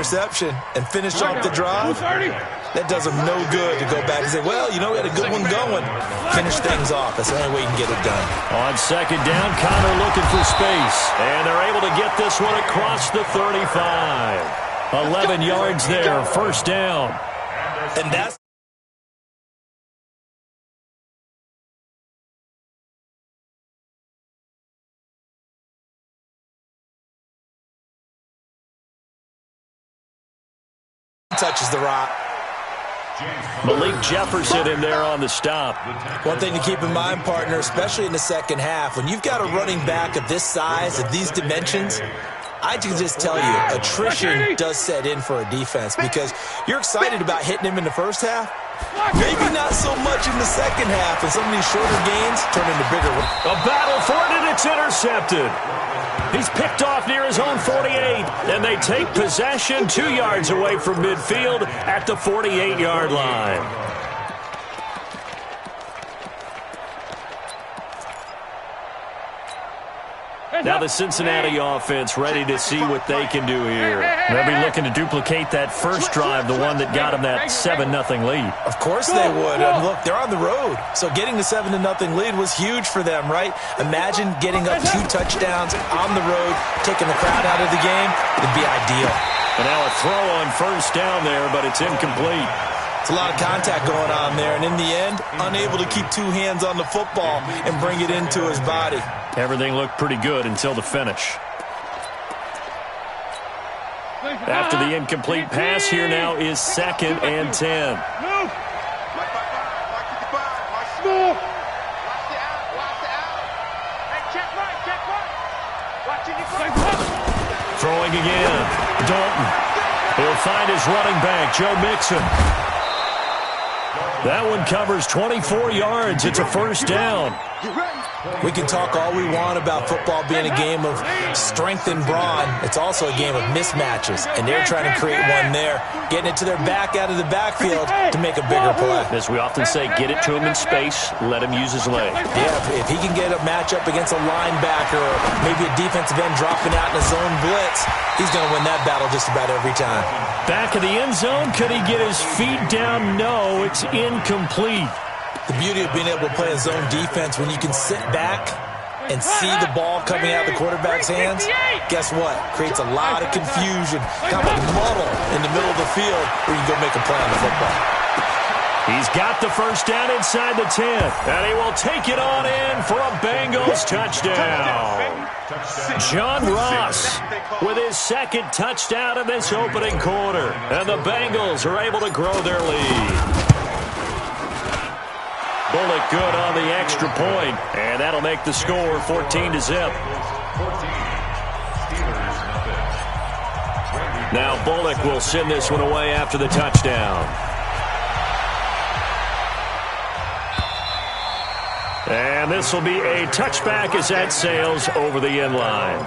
interception and finish off the drive, that does them no good to go back and say, well, you know, we had a good one going. Finish things off. That's the only way you can get it done. On second down, Connor looking for space. And they're able to get this one across the 35. 11 yards there, first down. And that's touches the rock. Malik Jefferson in there on the stop. One thing to keep in mind, partner, especially in the second half, when you've got a running back of this size, of these dimensions, I can just tell you, attrition does set in for a defense because you're excited about hitting him in the first half. Maybe not so much in the second half, and some of these shorter gains turn into bigger ones. A battle for it, and it's intercepted. He's picked off near his own 48, and they take possession 2 yards away from midfield at the 48-yard line. Now the Cincinnati offense ready to see what they can do here. They'll be looking to duplicate that first drive, the one that got them that 7-0 lead. Of course they would. And look, they're on the road. So getting the 7-0 lead was huge for them, right? Imagine getting up 2 touchdowns on the road, taking the crowd out of the game. It'd be ideal. And now a throw on first down there, but it's incomplete. It's a lot of contact going on there, and in the end, unable to keep 2 hands on the football and bring it into his body. Everything looked pretty good until the finish. After the incomplete pass, here now is 2nd and 10. Throwing again. Dalton. He'll find his running back, Joe Mixon. That one covers 24 yards. It's a first down. We can talk all we want about football being a game of strength and brawn. It's also a game of mismatches, and they're trying to create one there, getting it to their back out of the backfield to make a bigger play. As we often say, get it to him in space, let him use his leg. Yeah, if he can get a matchup against a linebacker or maybe a defensive end dropping out in a zone blitz, he's going to win that battle just about every time. Back of the end zone, could he get his feet down? No, it's incomplete. The beauty of being able to play a zone defense when you can sit back and see the ball coming out of the quarterback's hands, guess what? Creates a lot of confusion, kind of a muddle in the middle of the field where you can go make a play on the football. He's got the first down inside the 10, and he will take it on in for a Bengals touchdown. John Ross with his 2nd touchdown in this opening quarter, and the Bengals are able to grow their lead. Bullock good on the extra point, and that'll make the score 14-0. Now Bullock will send this one away after the touchdown. And this will be a touchback as that sails over the end line.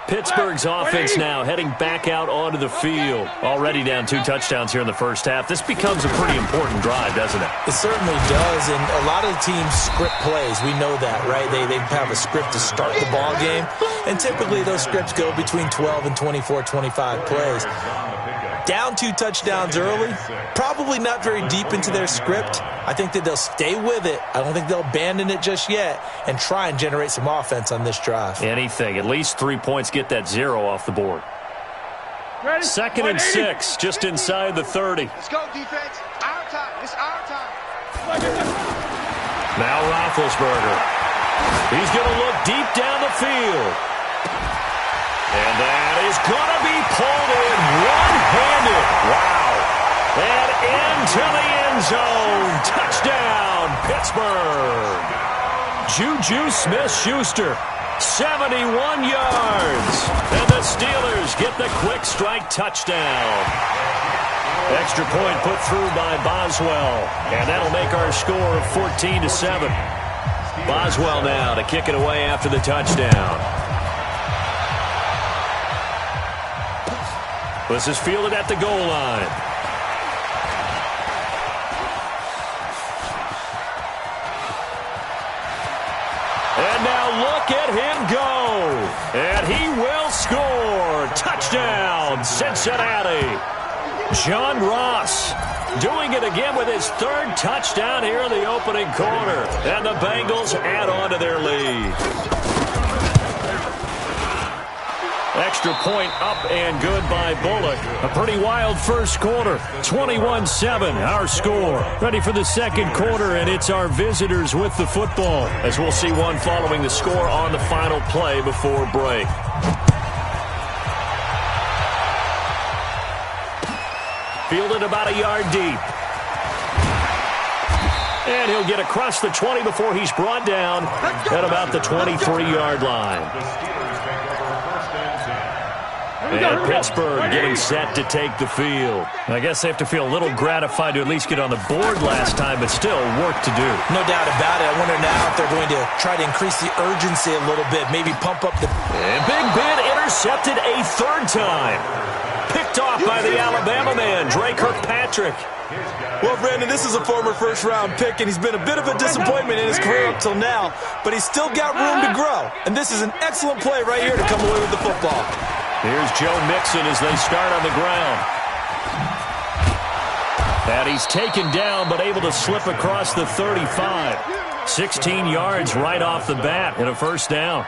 Pittsburgh's offense now heading back out onto the field. Already down 2 touchdowns here in the first half. This becomes a pretty important drive, doesn't it? It certainly does, and a lot of the teams script plays. We know that, right? They have a script to start the ball game, and typically those scripts go between 12 and 24, 25 plays. Down 2 touchdowns early, probably not very deep into their script. I think that they'll stay with it. I don't think they'll abandon it just yet and try and generate some offense on this drive. Anything. At least 3 points, get that 0 off the board. 2nd and 6, just inside the 30. Let's go, defense. Our time. It's our time. Now Roethlisberger. He's going to look deep down the field. And that is going to be pulled in one-handed. Wow. And into the end zone. Touchdown, Pittsburgh. Juju Smith-Schuster, 71 yards. And the Steelers get the quick strike touchdown. Extra point put through by Boswell. And that'll make our score 14-7. Boswell now to kick it away after the touchdown. This is fielded at the goal line. And now look at him go. And Cincinnati. John Ross doing it again with his third touchdown here in the opening quarter. And the Bengals add on to their lead. Extra point up and good by Bullock. A pretty wild first quarter. 21-7, our score. Ready for the second quarter, and it's our visitors with the football, as we'll see one following the score on the final play before break. Fielded about a yard deep. And he'll get across the 20 before he's brought down at about the 23-yard line. And Pittsburgh getting set to take the field. I guess they have to feel a little gratified to at least get on the board last time, but still work to do. No doubt about it. I wonder now if they're going to try to increase the urgency a little bit, maybe pump up the... And Big Ben intercepted a third time. Picked off by the Alabama man, Dre Kirkpatrick. Well, Brandon, this is a former first-round pick, and he's been a bit of a disappointment in his career up till now, but he's still got room to grow. And this is an excellent play right here to come away with the football. Here's Joe Mixon as they start on the ground. And he's taken down, but able to slip across the 35. 16 yards right off the bat and a first down.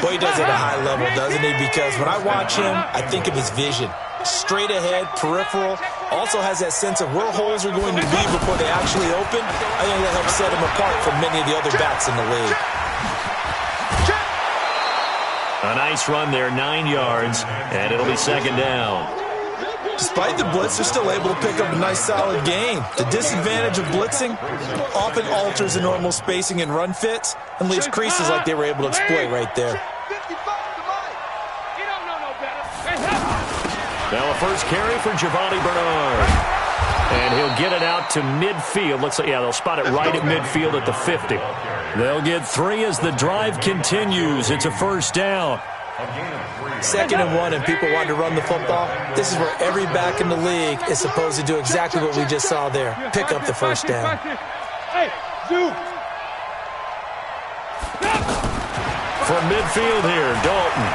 Boy, he does it at a high level, doesn't he? Because when I watch him, I think of his vision. Straight ahead, peripheral. Also has that sense of where holes are going to be before they actually open. I think that helps set him apart from many of the other backs in the league. A nice run there, 9 yards, and it'll be second down. Despite the blitz, they're still able to pick up a nice, solid gain. The disadvantage of blitzing often alters the normal spacing and run fits and leaves creases like they were able to exploit right there. Now a first carry for Giovanni Bernard. And he'll get it out to midfield. Looks like, yeah, they'll spot it right at midfield at the 50. They'll get 3 as the drive continues. It's a first down. 2nd and 1, and people want to run the football. This is where every back in the league is supposed to do exactly what we just saw there. Pick up the first down. From midfield here, Dalton.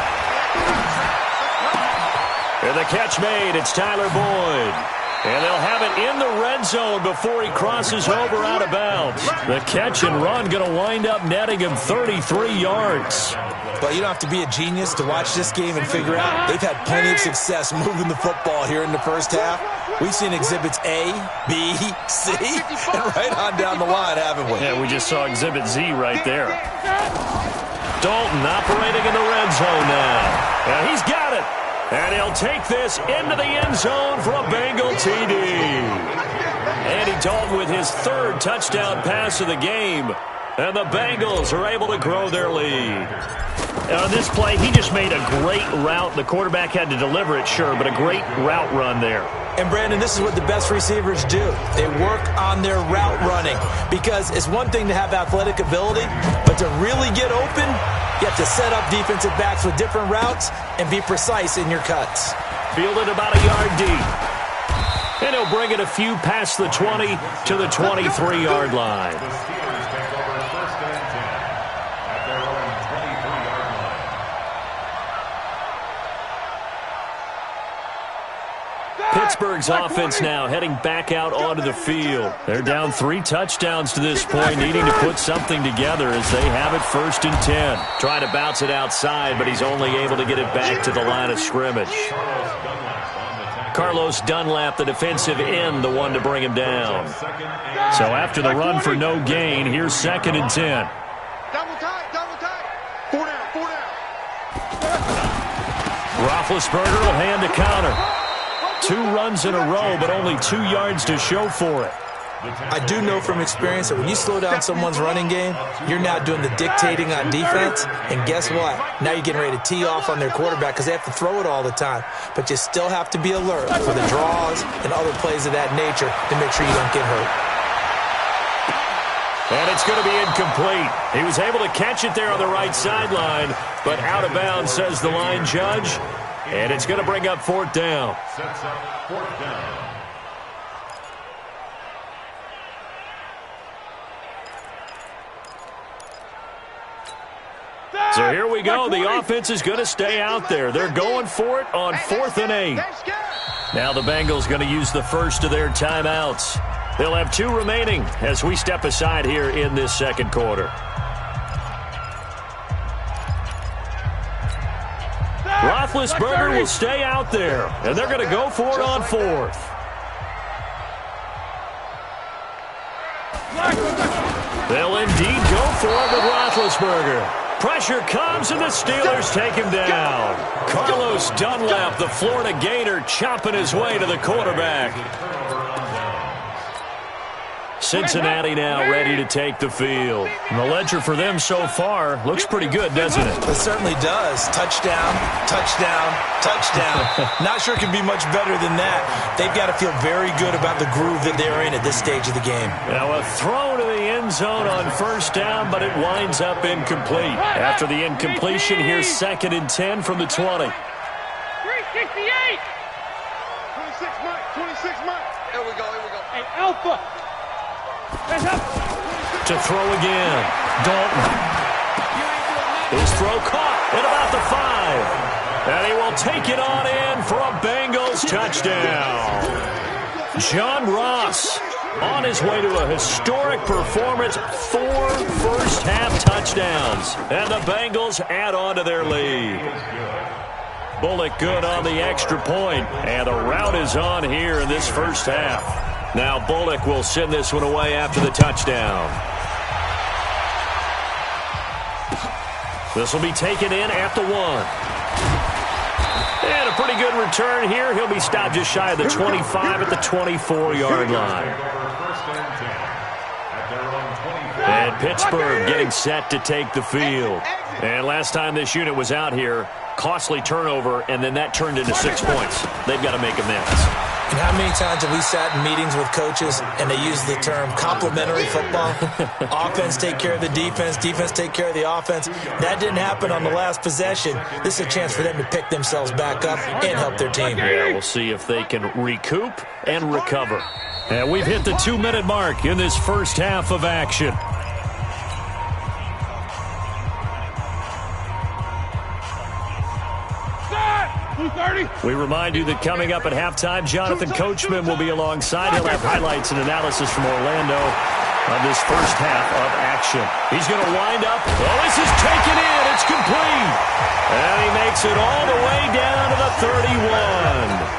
And the catch made. It's Tyler Boyd. And they'll have it in the red zone before he crosses over out of bounds. The catch and run going to wind up netting him 33 yards. But you don't have to be a genius to watch this game and figure out they've had plenty of success moving the football here in the first half. We've seen exhibits A, B, C, and right on down the line, haven't we? Yeah, we just saw exhibit Z right there. Dalton operating in the red zone now. And he's got it. And he'll take this into the end zone for a Bengal TD. Andy Dalton with his 3rd touchdown pass of the game. And the Bengals are able to grow their lead. On this play, he just made a great route. The quarterback had to deliver it, sure, but a great route run there. And, Brandon, this is what the best receivers do. They work on their route running because it's one thing to have athletic ability, but to really get open, you have to set up defensive backs with different routes and be precise in your cuts. Fielded about a yard deep. And he'll bring it a few past the 20 to the 23-yard line. Pittsburgh's offense now heading back out onto the field. They're down 3 touchdowns to this point, needing to put something together as they have it 1st and 10. Trying to bounce it outside, but he's only able to get it back to the line of scrimmage. Carlos Dunlap, the defensive end, the one to bring him down. So after the run for no gain, here's 2nd and 10. Double tight. 4 down. Roethlisberger will hand a counter. 2 runs in a row, but only 2 yards to show for it. I do know from experience that when you slow down someone's running game, you're now doing the dictating on defense. And guess what? Now you're getting ready to tee off on their quarterback because they have to throw it all the time. But you still have to be alert for the draws and other plays of that nature to make sure you don't get hurt. And it's going to be incomplete. He was able to catch it there on the right sideline, but out of bounds, says the line judge. And it's going to bring up 4th down. Sets up 4th down. So here we go. The offense is going to stay out there. They're going for it on 4th and 8. Now the Bengals going to use the first of their timeouts. They'll have 2 remaining as we step aside here in this second quarter. Roethlisberger will stay out there, and they're going to go for it on 4th. They'll indeed go for it with Roethlisberger. Pressure comes, and the Steelers take him down. Carlos Dunlap, the Florida Gator, chopping his way to the quarterback. Cincinnati now ready to take the field. And the ledger for them so far looks pretty good, doesn't it? It certainly does. Touchdown, touchdown, touchdown. Not sure it can be much better than that. They've got to feel very good about the groove that they're in at this stage of the game. Now a throw to the end zone on 1st down, but it winds up incomplete. After the incompletion, here's 2nd and 10 from the 20. 368. 26 Mike. 26 Mike. Here we go. Hey, Alpha. To throw again. Dalton. His throw caught at about the 5. And he will take it on in for a Bengals touchdown. John Ross on his way to a historic performance. 4 first-half touchdowns. And the Bengals add on to their lead. Bullock good on the extra point. And the rout is on here in this first half. Now Bullock will send this one away after the touchdown. This will be taken in at the 1. And a pretty good return here. He'll be stopped just shy of the 25 at the 24-yard line. And Pittsburgh getting set to take the field. And last time this unit was out here, costly turnover, and then that turned into 6 points. They've got to make amends. And how many times have we sat in meetings with coaches and they use the term complementary football? Offense take care of the defense, defense take care of the offense. That didn't happen on the last possession. This is a chance for them to pick themselves back up and help their team. Yeah, we'll see if they can recoup and recover. And we've hit the 2-minute mark in this first half of action. We remind you that coming up at halftime, Jonathan Coachman will be alongside. He'll have highlights and analysis from Orlando on this first half of action. He's going to wind up. Oh, this is taken in. It's complete. And he makes it all the way down to the 31.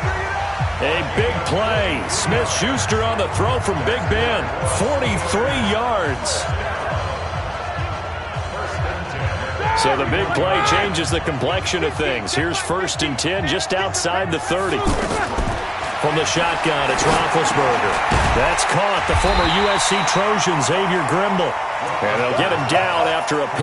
A big play. Smith-Schuster on the throw from Big Ben. 43 yards. So the big play changes the complexion of things. Here's 1st and 10 just outside the 30. From the shotgun, it's Roethlisberger. That's caught. The former USC Trojan, Xavier Grimble. And they'll get him down after a